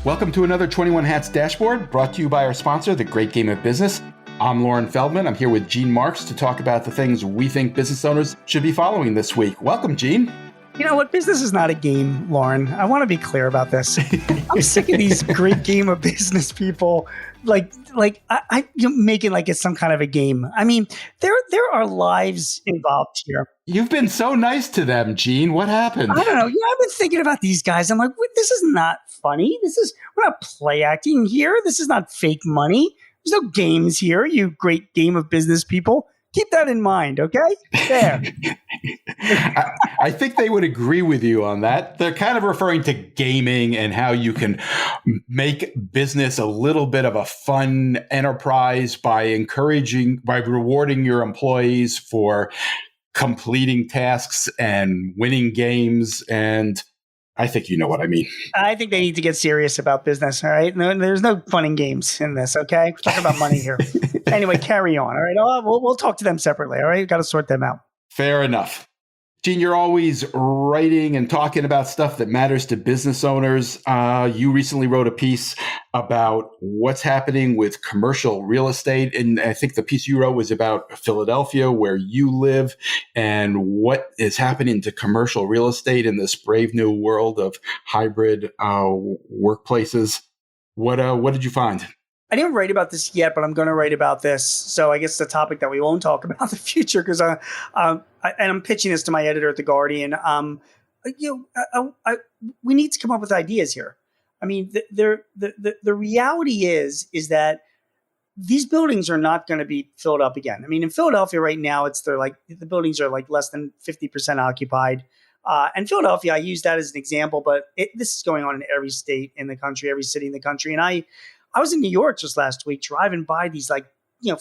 Welcome to another 21 Hats Dashboard, brought to you by our sponsor, The Great Game of Business. I'm Lauren Feldman. I'm here with Gene Marks to talk about the things we think business owners should be following this week. Welcome, Gene. You know what? Business is not a game, Lauren. I want to be clear about this. I'm sick of these great game of business people, making like it's some kind of a game. I mean, there are lives involved here. You've been so nice to them, Gene. What happened? I don't know. I've been thinking about these guys. I'm like, this is not funny. We're not play acting here. This is not fake money. There's no games here, you great game of business people. Keep that in mind, okay? There. I think they would agree with you on that. They're kind of referring to gaming and how you can make business a little bit of a fun enterprise by rewarding your employees for completing tasks and winning games. And I think you know what I mean. I think they need to get serious about business, all right? No, there's no fun and games in this, okay? We're talking about money here. Anyway, carry on, all right? We'll talk to them separately, all right? We've got to sort them out. Fair enough. Gene, you're always writing and talking about stuff that matters to business owners. You recently wrote a piece about what's happening with commercial real estate. And I think the piece you wrote was about Philadelphia, where you live, and what is happening to commercial real estate in this brave new world of hybrid workplaces. What did you find? I didn't write about this yet, but I'm going to write about this. So I guess the topic that we won't talk about in the future, because I'm pitching this to my editor at The Guardian. We need to come up with ideas here. I mean, the reality is that these buildings are not going to be filled up again. I mean, in Philadelphia right now, the buildings are like less than 50% occupied. And Philadelphia, I use that as an example, but this is going on in every state in the country, every city in the country. And I was in New York just last week, driving by these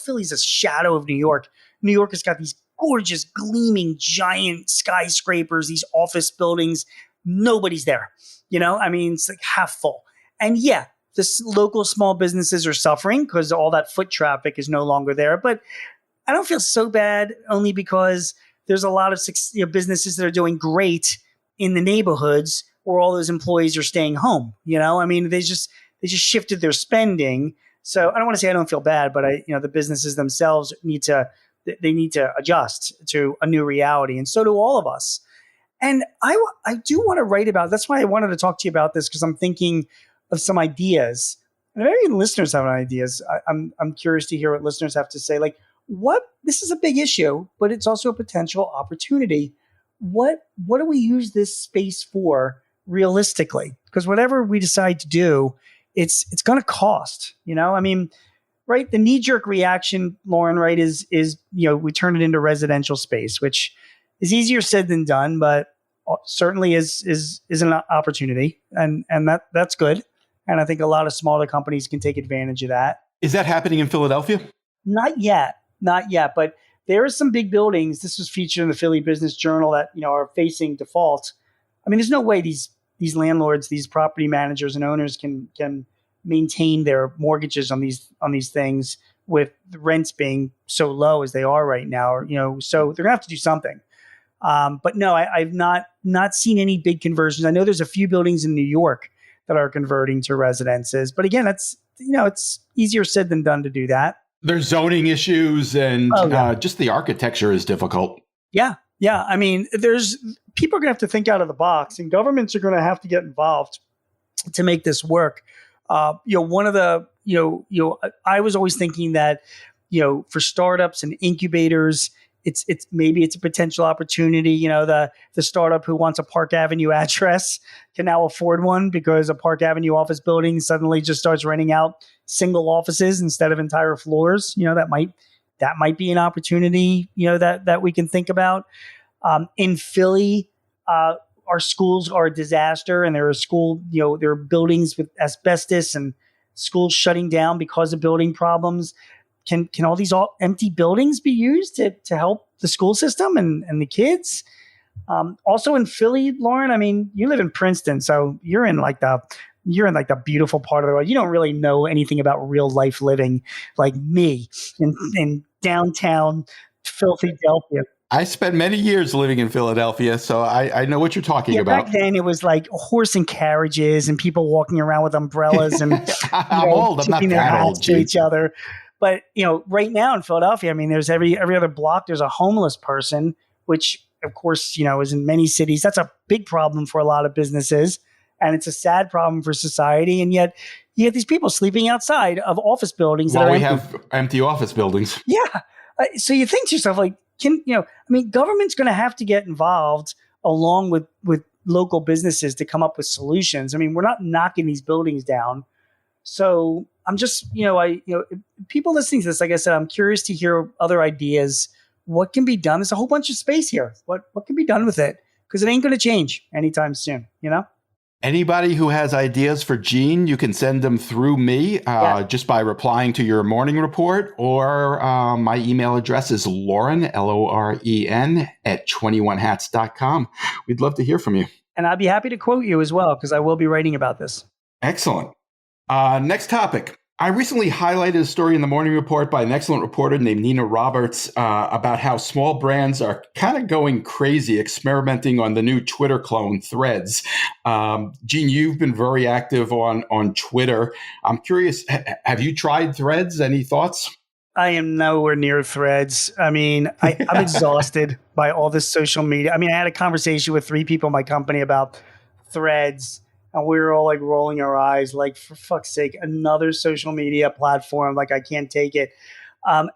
Philly's a shadow of New York. New York has got these gorgeous, gleaming, giant skyscrapers, these office buildings. Nobody's there. I mean, it's like half full. And yeah, the local small businesses are suffering because all that foot traffic is no longer there. But I don't feel so bad, only because there's a lot of businesses that are doing great in the neighborhoods where all those employees are staying home. I mean, they just shifted their spending. So I don't want to say I don't feel bad, but the businesses themselves need to adjust to a new reality. And so do all of us. And I do want to write about, that's why I wanted to talk to you about this, because I'm thinking of some ideas. And if any listeners have ideas, I'm curious to hear what listeners have to say. Like, this is a big issue, but it's also a potential opportunity. What do we use this space for realistically? Because whatever we decide to do, it's going to cost, I mean, right. The knee jerk reaction, Lauren, right, is, we turn it into residential space, which is easier said than done, but certainly is an opportunity. And that's good. And I think a lot of smaller companies can take advantage of that. Is that happening in Philadelphia? Not yet. But there are some big buildings. This was featured in the Philly Business Journal that, are facing default. I mean, there's no way these landlords, these property managers and owners can maintain their mortgages on these things with the rents being so low as they are right now. So they're gonna have to do something. But no, I've not seen any big conversions. I know there's a few buildings in New York that are converting to residences, but again, it's easier said than done to do that. There's zoning issues and just the architecture is difficult. Yeah. I mean, people are going to have to think out of the box, and governments are going to have to get involved to make this work. One of the, I was always thinking that, for startups and incubators, it's maybe it's a potential opportunity. The startup who wants a Park Avenue address can now afford one because a Park Avenue office building suddenly just starts renting out single offices instead of entire floors. That might be an opportunity, that we can think about. In Philly, our schools are a disaster, and there are buildings with asbestos and schools shutting down because of building problems. Can all these empty buildings be used to help the school system and the kids? Also in Philly, Lauren, I mean, you live in Princeton, so you're in the beautiful part of the world. You don't really know anything about real life living like me in downtown Philadelphia. I spent many years living in Philadelphia, so I know what you're talking Yeah, back about. then it was like horse and carriages and people walking around with umbrellas and I'm old. I'm tipping not their that hats old, to Gene. each other. But right now in Philadelphia, I mean, there's every other block there's a homeless person, which of course is in many cities. That's a big problem for a lot of businesses, and it's a sad problem for society. And yet, you have these people sleeping outside of office buildings that While are we empty. have empty office buildings. Yeah. So you think to yourself, like, I mean, government's going to have to get involved along with local businesses to come up with solutions. I mean, we're not knocking these buildings down. So I'm just, people listening to this, like I said, I'm curious to hear other ideas. What can be done? There's a whole bunch of space here. What can be done with it? Because it ain't going to change anytime soon, Anybody who has ideas for Gene, you can send them through me Yes. just by replying to your morning report, or my email address is Lauren, Loren, at 21hats.com. We'd love to hear from you. And I'd be happy to quote you as well, because I will be writing about this. Excellent. Next topic. I recently highlighted a story in the morning report by an excellent reporter named Nina Roberts about how small brands are kind of going crazy experimenting on the new Twitter clone Threads. Gene, you've been very active on Twitter. I'm curious, have you tried Threads? Any thoughts? I am nowhere near Threads. I mean, I'm exhausted by all this social media. I mean, I had a conversation with 3 people in my company about Threads, and we were all like rolling our eyes, like, for fuck's sake, another social media platform. Like, I can't take it.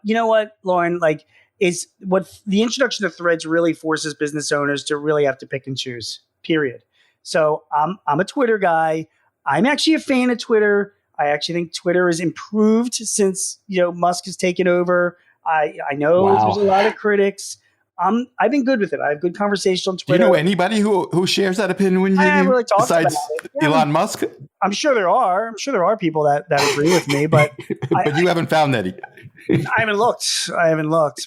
You know what, Lauren? Like, is what the introduction of Threads really forces business owners to really have to pick and choose. Period. So I'm a Twitter guy. I'm actually a fan of Twitter. I actually think Twitter has improved since Musk has taken over. I know there's a lot of critics. I've been good with it. I have good conversation on Do you Twitter. know anybody who shares that opinion with I haven't you really talked about besides it. Yeah, Elon Musk? I'm sure there are. I'm sure there are people that agree with me, but But you haven't found any. I haven't looked.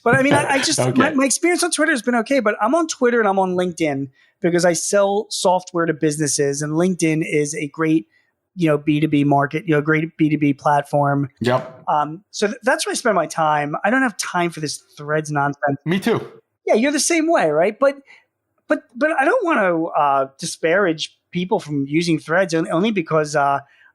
But I mean, I just Okay. my experience on Twitter has been okay. But I'm on Twitter and I'm on LinkedIn because I sell software to businesses, and LinkedIn is a great B2B market, great B2B platform. Yep. So that's where I spend my time. I don't have time for this Threads nonsense. Me too. Yeah, you're the same way, right? But I don't want to disparage people from using Threads only because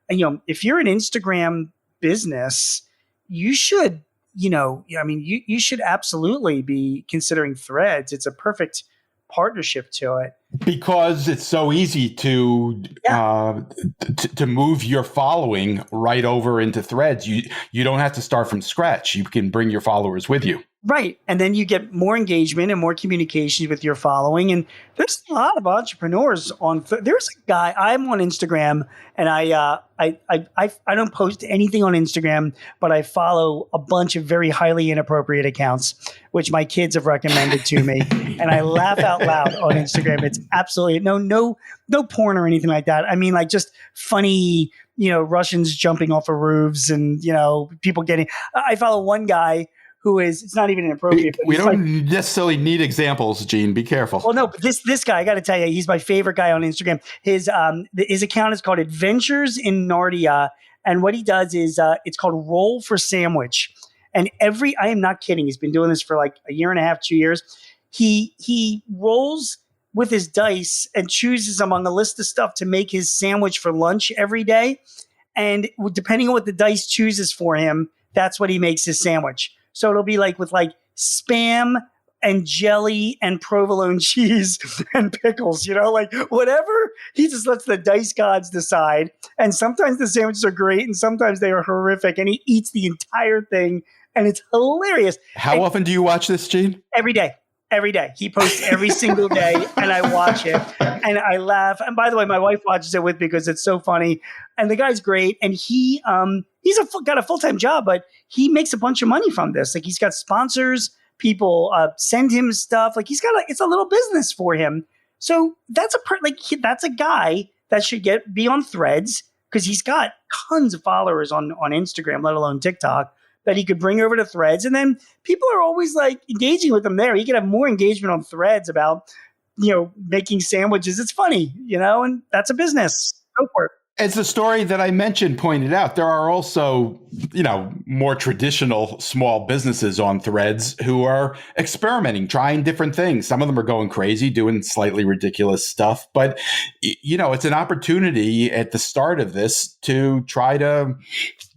if you're an Instagram business, you should you should absolutely be considering Threads. It's a perfect partnership to it. Because it's so easy to move your following right over into Threads. You don't have to start from scratch. You can bring your followers with you. Right. And then you get more engagement and more communications with your following. And there's a lot of entrepreneurs there's a guy, I'm on Instagram, and I don't post anything on Instagram, but I follow a bunch of very highly inappropriate accounts, which my kids have recommended to me. And I laugh out loud on Instagram. It's absolutely no porn or anything like that. I mean, like, just funny, Russians jumping off of roofs and, people I follow one guy who is, it's not even inappropriate. We don't necessarily need examples, Gene. Be careful. Well, no, but this guy, I got to tell you, he's my favorite guy on Instagram. His account is called Adventures in Narnia, and what he does is it's called Roll for Sandwich. And I am not kidding. He's been doing this for like a year and a half, 2 years. He rolls with his dice and chooses among a list of stuff to make his sandwich for lunch every day. And depending on what the dice chooses for him, that's what he makes his sandwich. So it'll be like with like Spam and jelly and provolone cheese and pickles, like whatever. He just lets the dice gods decide. And sometimes the sandwiches are great and sometimes they are horrific. And he eats the entire thing and it's hilarious. How often do you watch this, Gene? Every day. Every day. He posts every single day and I watch it and I laugh. And by the way, my wife watches it with me because it's so funny. And the guy's great. And he's got a full-time job, but he makes a bunch of money from this. Like, he's got sponsors, people send him stuff. Like, it's a little business for him. So that's a guy that should be on Threads because he's got tons of followers on Instagram, let alone TikTok, that he could bring over to Threads. And then people are always like engaging with him there. He could have more engagement on Threads about, making sandwiches. It's funny, and that's a business. Go for it. As the story that I mentioned pointed out, there are also, more traditional small businesses on Threads who are experimenting, trying different things. Some of them are going crazy, doing slightly ridiculous stuff. But, it's an opportunity at the start of this to try to,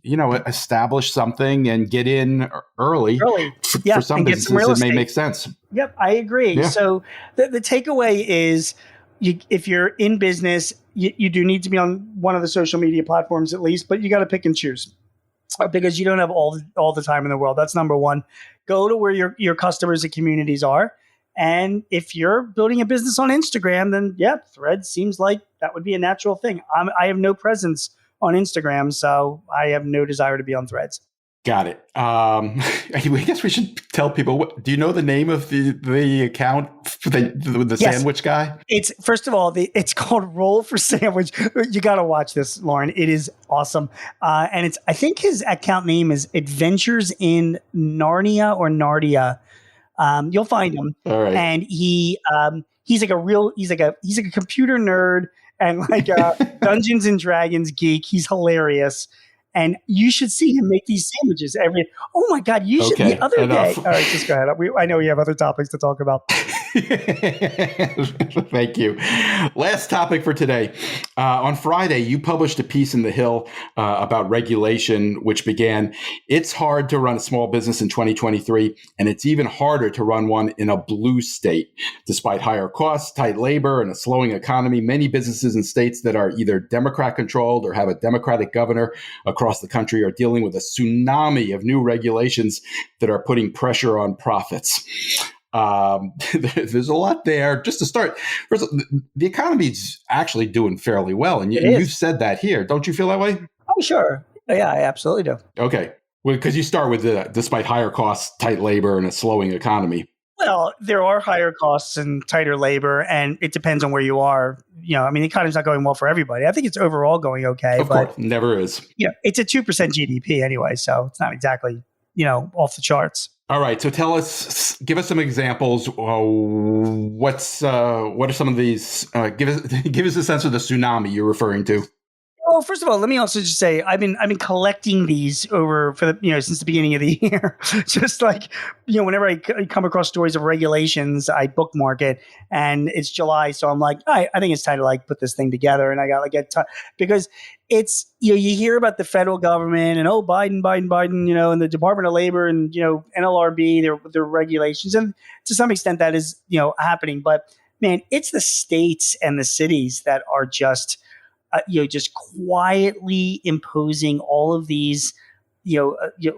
establish something and get in early. Early. For Yeah, some and get some businesses, real it may estate. make sense. Yep, I agree. Yeah. So the takeaway is, if you're in business, you do need to be on one of the social media platforms at least, but you got to pick and choose because you don't have all the time in the world. That's number one. Go to where your customers and communities are. And if you're building a business on Instagram, then yeah, Threads seems like that would be a natural thing. I have no presence on Instagram, so I have no desire to be on Threads. Got it. I guess we should tell people. Do you know the name of the account for the Yes. sandwich guy? It's first of all, it's called Roll for Sandwich. You got to watch this, Lauren. It is awesome, and I think his account name is Adventures in Narnia or Nardia. You'll find him, All right. and he's like he's like a computer nerd and like a Dungeons and Dragons geek. He's hilarious. And you should see him make these sandwiches every. Oh my God! You should. Okay, The other enough. day. All right, just go ahead. I know we have other topics to talk about. Thank you. Last topic for today. On Friday, you published a piece in The Hill about regulation, which began, "It's hard to run a small business in 2023, and it's even harder to run one in a blue state. Despite higher costs, tight labor, and a slowing economy, many businesses in states that are either Democrat-controlled or have a Democratic governor across the country are dealing with a tsunami of new regulations that are putting pressure on profits." There's a lot there. Just to start, first, the economy's actually doing fairly well, and you've said that here. Don't you feel that way? Oh, sure. Yeah, I absolutely do. Okay. Well, because you start with despite higher costs, tight labor, and a slowing economy. Well, there are higher costs and tighter labor, and it depends on where you are. I mean, the economy's not going well for everybody. I think it's overall going okay. Of course, never is. It's a 2% GDP anyway, so it's not exactly, off the charts. All right. So give us some examples. What are some of these? Give us a sense of the tsunami you're referring to. Well, first of all, let me also just say I've been collecting these since the beginning of the year. Just like whenever I come across stories of regulations, I bookmark it, and it's July, so I'm like, all right, I think it's time to put this thing together, and I got because it's you hear about the federal government and Biden, and the Department of Labor and NLRB, their regulations, and to some extent that is happening, but man, it's the states and the cities that are just quietly imposing all of these,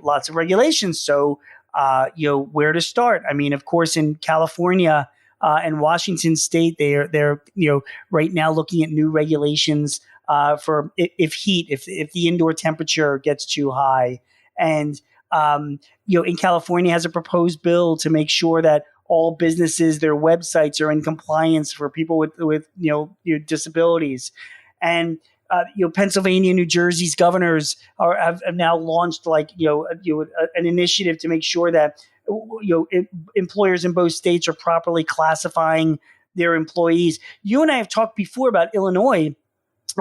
lots of regulations. So, where to start? I mean, of course, in California and Washington State, they're right now looking at new regulations for if the indoor temperature gets too high, and in California has a proposed bill to make sure that all businesses, their websites are in compliance for people with disabilities. And Pennsylvania, New Jersey's governors have now launched an initiative to make sure that employers in both states are properly classifying their employees. You and I have talked before about Illinois.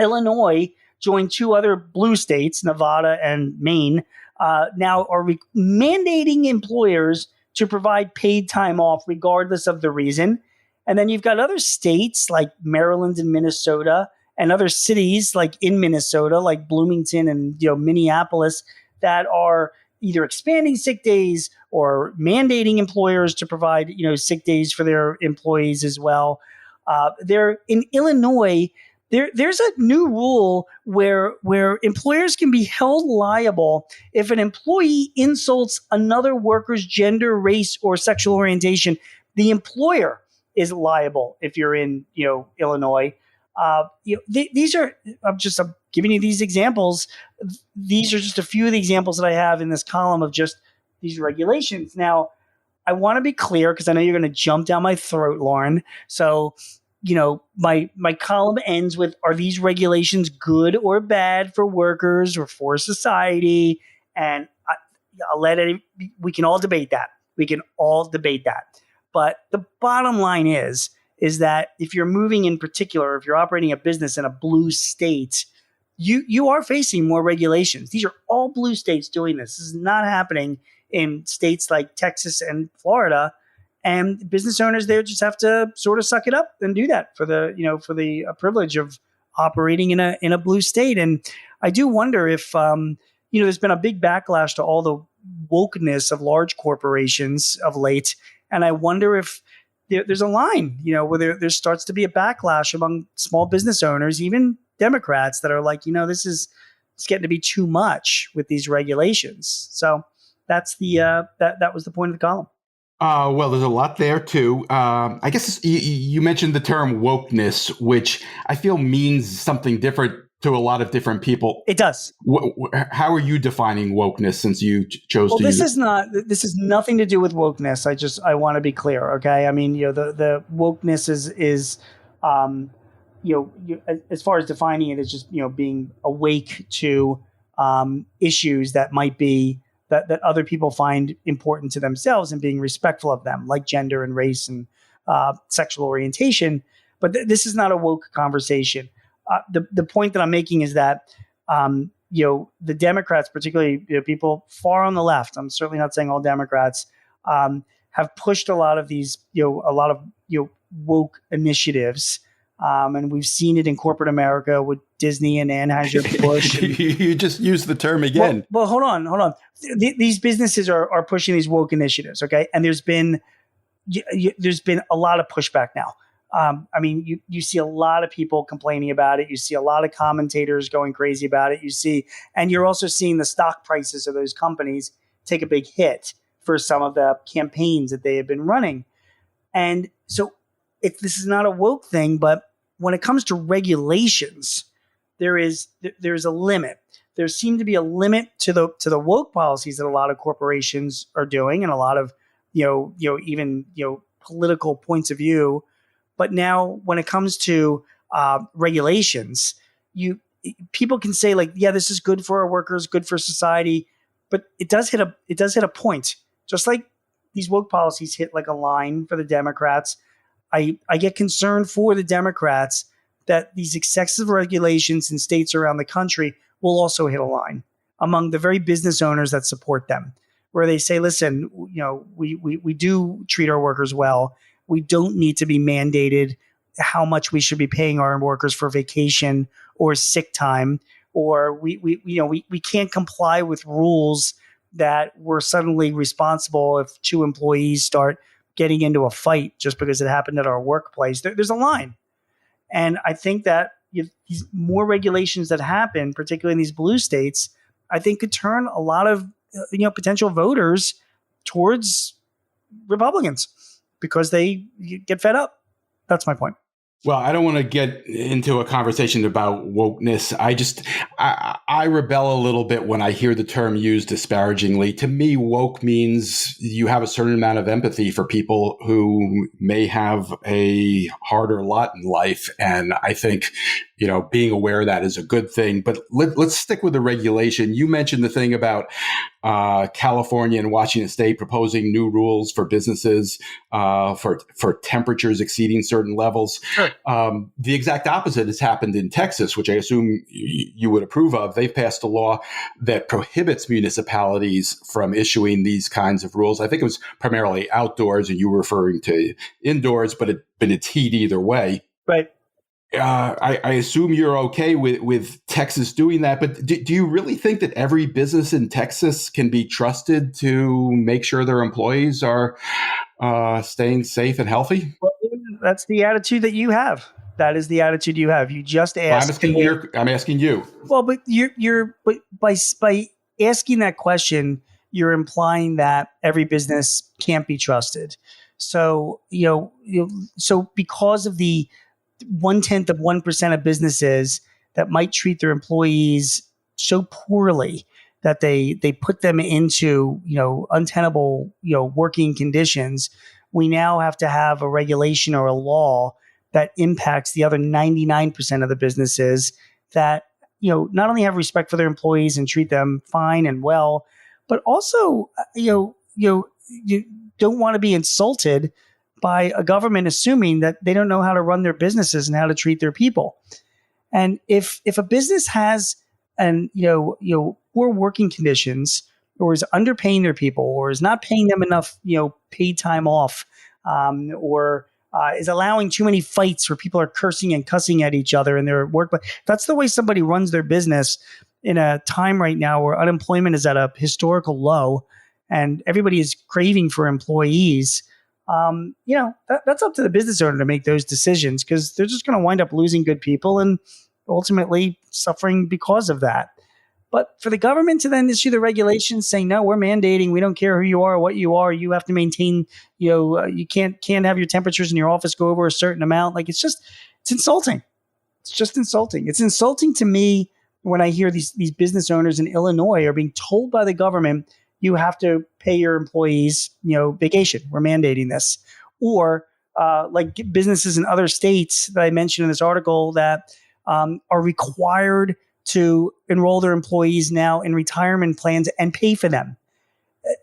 Illinois joined two other blue states, Nevada and Maine, now are mandating employers to provide paid time off regardless of the reason. And then you've got other states like Maryland and Minnesota, and other cities like in Minnesota, like Bloomington and Minneapolis, that are either expanding sick days or mandating employers to provide sick days for their employees as well. There in Illinois, there's a new rule where employers can be held liable if an employee insults another worker's gender, race, or sexual orientation. The employer is liable if you're in Illinois. These are I'm giving you these examples. These are just a few of the examples that I have in this column of just these regulations. Now, I want to be clear because I know you're going to jump down my throat, Lauren. So, my column ends with, are these regulations good or bad for workers or for society? And we can all debate that. But the bottom line is that if you're moving in particular, if you're operating a business in a blue state, you are facing more regulations. These are all blue states doing this. This is not happening in states like Texas and Florida. And business owners there just have to sort of suck it up and do that for the privilege of operating in a blue state. And I do wonder if there's been a big backlash to all the wokeness of large corporations of late, and I wonder if there's a line, where there starts to be a backlash among small business owners, even Democrats, that are like, it's getting to be too much with these regulations. So that's that was the point of the column. Well, there's a lot there too. I guess you mentioned the term wokeness, which I feel means something different to a lot of different people. It does. How are you defining wokeness, since you chose to use it? This is nothing to do with wokeness. I want to be clear. Okay. I mean, the wokeness is as far as defining it, is just, being awake to issues that might be that other people find important to themselves and being respectful of them, like gender and race and sexual orientation. But this is not a woke conversation. The point that I'm making is that the Democrats, particularly people far on the left, I'm certainly not saying all Democrats, have pushed a lot of these woke initiatives. And we've seen it in corporate America with Disney and Anheuser-Busch. You just used the term again. Well, hold on. These businesses are pushing these woke initiatives, okay? And there's been a lot of pushback now. I mean, you see a lot of people complaining about it. You see a lot of commentators going crazy about it. And you're also seeing the stock prices of those companies take a big hit for some of the campaigns that they have been running. And so this is not a woke thing, but when it comes to regulations, there's a limit. There seemed to be a limit to the woke policies that a lot of corporations are doing, and a lot of even political points of view. But now, when it comes to regulations, people can say, like, yeah, this is good for our workers, good for society, but it does hit a point. Just like these woke policies hit like a line for the Democrats, I get concerned for the Democrats that these excessive regulations in states around the country will also hit a line among the very business owners that support them, where they say, listen, we do treat our workers well. We don't need to be mandated how much we should be paying our workers for vacation or sick time, or we can't comply with rules that we're suddenly responsible if two employees start getting into a fight just because it happened at our workplace. There's a line. And I think that these more regulations that happen, particularly in these blue states, I think could turn a lot of potential voters towards Republicans because they get fed up. That's my point. Well, I don't want to get into a conversation about wokeness. I rebel a little bit when I hear the term used disparagingly. To me, woke means you have a certain amount of empathy for people who may have a harder lot in life. And I think, being aware of that is a good thing. But let's stick with the regulation. You mentioned the thing about California and Washington State proposing new rules for businesses for temperatures exceeding certain levels. Sure. The exact opposite has happened in Texas, which I assume you would approve of. They've passed a law that prohibits municipalities from issuing these kinds of rules. I think it was primarily outdoors, and you were referring to indoors, but it's heat either way. Right. I assume you're okay with Texas doing that, but do you really think that every business in Texas can be trusted to make sure their employees are staying safe and healthy? Well, that's the attitude that you have. That is the attitude you have. You just asked. I'm asking you. Well, but but by asking that question, you're implying that every business can't be trusted. So so because of the 0.1% of businesses that might treat their employees so poorly that they put them into untenable working conditions, we now have to have a regulation or a law that impacts the other 99% of the businesses that not only have respect for their employees and treat them fine and well, but also you don't want to be insulted by a government assuming that they don't know how to run their businesses and how to treat their people. And if a business has an poor working conditions, or is underpaying their people, or is not paying them enough paid time off, or is allowing too many fights where people are cursing and cussing at each other in their work. But that's the way somebody runs their business in a time right now where unemployment is at a historical low and everybody is craving for employees. That's up to the business owner to make those decisions, because they're just going to wind up losing good people and ultimately suffering because of that. But for the government to then issue the regulations saying, no, we're mandating, we don't care who you are or what you are, you have to maintain, you can't have your temperatures in your office go over a certain amount. Like, it's insulting. It's just insulting. It's insulting to me when I hear these business owners in Illinois are being told by the government, you have to pay your employees, vacation. We're mandating this. Or like businesses in other states that I mentioned in this article that are required to enroll their employees now in retirement plans and pay for them.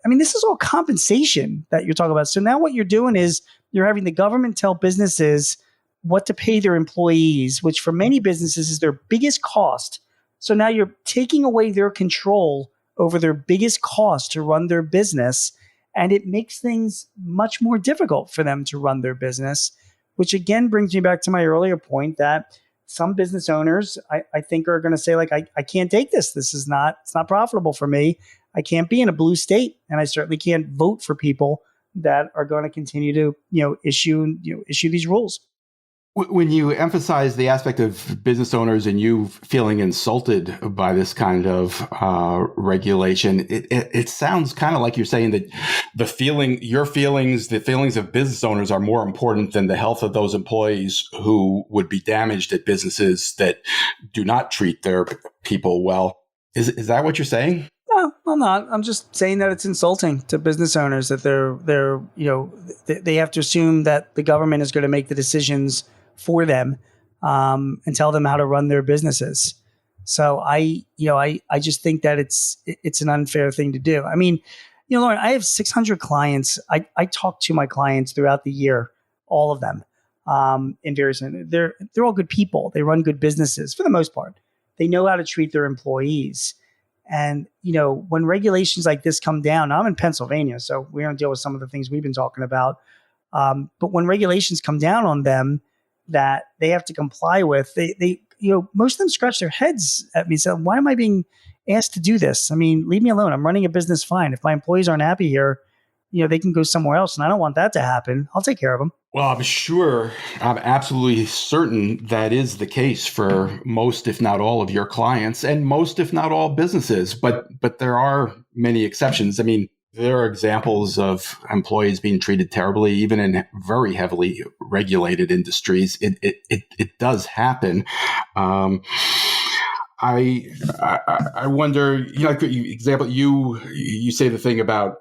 I mean, this is all compensation that you're talking about. So now what you're doing is you're having the government tell businesses what to pay their employees, which for many businesses is their biggest cost. So now you're taking away their control over their biggest cost to run their business. And it makes things much more difficult for them to run their business, which again brings me back to my earlier point that some business owners, I think, are going to say, like, I can't take this. It's not profitable for me. I can't be in a blue state, and I certainly can't vote for people that are going to continue to, issue these rules. When you emphasize the aspect of business owners and you feeling insulted by this kind of regulation, it sounds kind of like you're saying that the feelings of business owners are more important than the health of those employees who would be damaged at businesses that do not treat their people well. Is that what you're saying? No, I'm not. I'm just saying that it's insulting to business owners that they have to assume that the government is going to make the decisions for them and tell them how to run their businesses. So I just think that it's an unfair thing to do. I mean, Lauren, I have 600 clients. I talk to my clients throughout the year, all of them, in various. They're all good people. They run good businesses for the most part. They know how to treat their employees. And when regulations like this come down, I'm in Pennsylvania, so we don't deal with some of the things we've been talking about. But when regulations come down on them that they have to comply with, they most of them scratch their heads at me. So why am I being asked to do this? I mean, leave me alone. I'm running a business fine. If my employees aren't happy here, they can go somewhere else, and I don't want that to happen. I'll take care of them. Well, I'm absolutely certain that is the case for most, if not all, of your clients and most, if not all, businesses. But there are many exceptions. I mean, there are examples of employees being treated terribly, even in very heavily regulated industries. It does happen. I wonder, like example, you say the thing about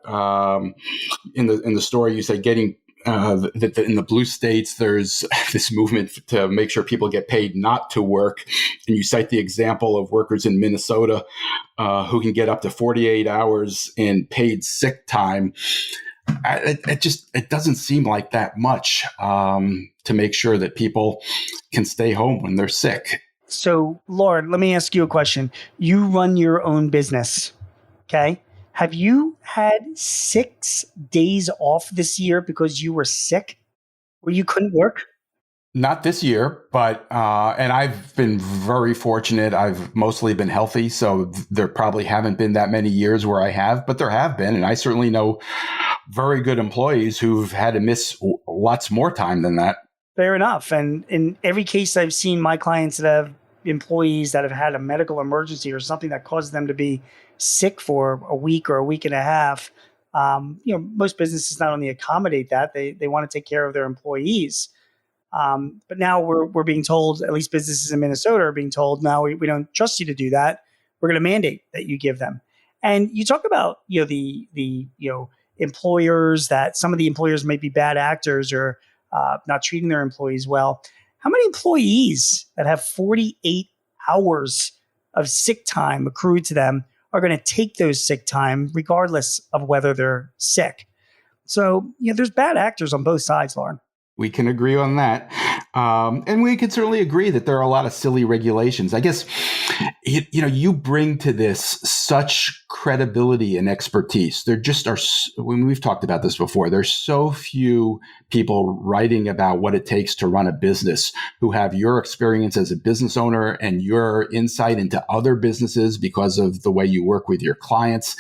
in the story, you say getting that in the blue states there's this movement to make sure people get paid not to work, and you cite the example of workers in Minnesota who can get up to 48 hours in paid sick time. It doesn't seem like that much to make sure that people can stay home when they're sick. So, Lauren, let me ask you a question. You run your own business, okay? Have you had 6 days off this year because you were sick, where you couldn't work? Not this year, but and I've been very fortunate. I've mostly been healthy, so there probably haven't been that many years where I have, but there have been, and I certainly know very good employees who've had to miss lots more time than that. Fair enough. And in every case I've seen, my clients that have employees that have had a medical emergency or something that causes them to be sick for a week or a week and a half, most businesses not only accommodate that, they want to take care of their employees. But now we're being told, at least businesses in Minnesota are being told, now we don't trust you to do that. We're going to mandate that you give them. And you talk about, the employers, that some of the employers may be bad actors or not treating their employees well. How many employees that have 48 hours of sick time accrued to them are going to take those sick time regardless of whether they're sick? So, there's bad actors on both sides, Lauren. We can agree on that. And we can certainly agree that there are a lot of silly regulations. I guess, you bring to this such credibility and expertise. There just are, when we've talked about this before, there's so few people writing about what it takes to run a business who have your experience as a business owner and your insight into other businesses because of the way you work with your clients.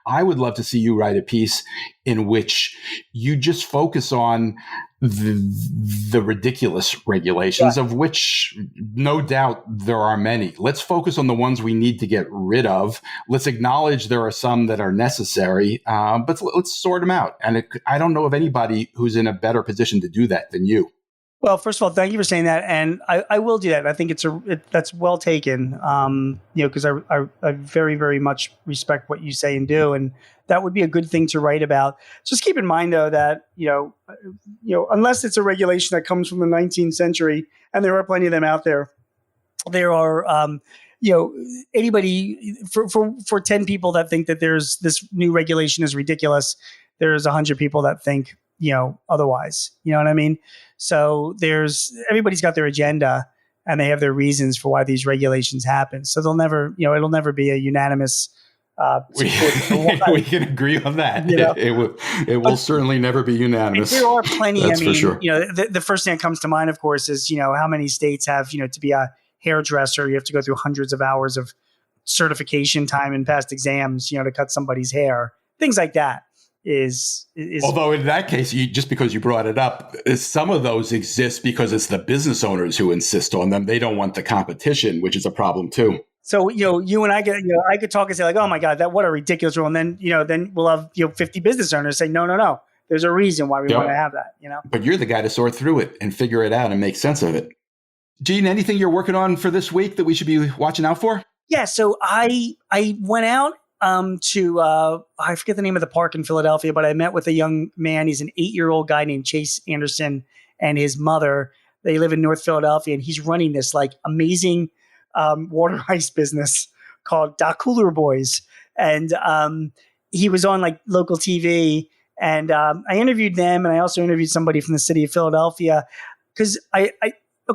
I would love to see you write a piece in which you just focus on the ridiculous regulations, of which no doubt there are many. Let's focus on the ones we need to get rid of. Let's acknowledge there are some that are necessary, but let's sort them out. And I don't know of anybody who's in a better position to do that than you. Well, first of all, thank you for saying that, and I will do that. I think that's well taken. Because I very, very much respect what you say and do, and that would be a good thing to write about. Just keep in mind, though, that unless it's a regulation that comes from the 19th century, and there are plenty of them out there, there are anybody for 10 people that think that there's this new regulation is ridiculous, there's 100 people that think otherwise. You know what I mean? So everybody's got their agenda and they have their reasons for why these regulations happen. So they'll never, it'll never be a unanimous support. We can agree on that. It will certainly never be unanimous. There are plenty. That's for sure. The first thing that comes to mind, of course, is, how many states have, to be a hairdresser, you have to go through hundreds of hours of certification time and past exams, to cut somebody's hair, things like that. Is although in that case, just because you brought it up, some of those exist because it's the business owners who insist on them. They don't want the competition, which is a problem too. So you and I I could talk and say like, oh my God, what a ridiculous rule, and then we'll have 50 business owners say no, there's a reason why we want to have that. But you're the guy to sort through it and figure it out and make sense of it. Gene, anything you're working on for this week that we should be watching out for? Yeah, so I went out to I forget the name of the park in Philadelphia, but I met with a young man. He's an 8-year-old guy named Chase Anderson and his mother. They live in North Philadelphia, and he's running this like amazing water ice business called Da Cooler Boys. And he was on like local TV, and I interviewed them, and I also interviewed somebody from the city of Philadelphia because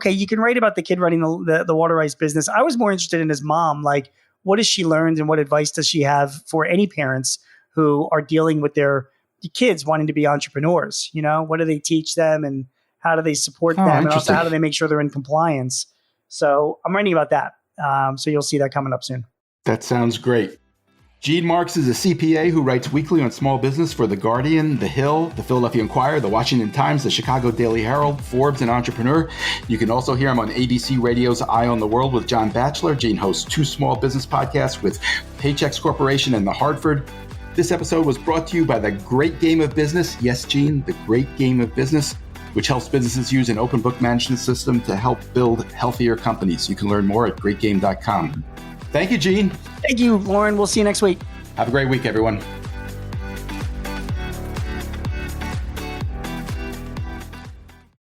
you can write about the kid running the water ice business. I was more interested in his mom, like, what has she learned and what advice does she have for any parents who are dealing with their kids wanting to be entrepreneurs? What do they teach them and how do they support them? And also, how do they make sure they're in compliance? So I'm writing about that. So you'll see that coming up soon. That sounds great. Gene Marks is a CPA who writes weekly on small business for The Guardian, The Hill, The Philadelphia Inquirer, The Washington Times, The Chicago Daily Herald, Forbes, and Entrepreneur. You can also hear him on ABC Radio's Eye on the World with John Batchelor. Gene hosts 2 small business podcasts with Paychex Corporation and The Hartford. This episode was brought to you by The Great Game of Business. Yes, Gene, The Great Game of Business, which helps businesses use an open book management system to help build healthier companies. You can learn more at greatgame.com. Thank you, Gene. Thank you, Lauren. We'll see you next week. Have a great week, everyone.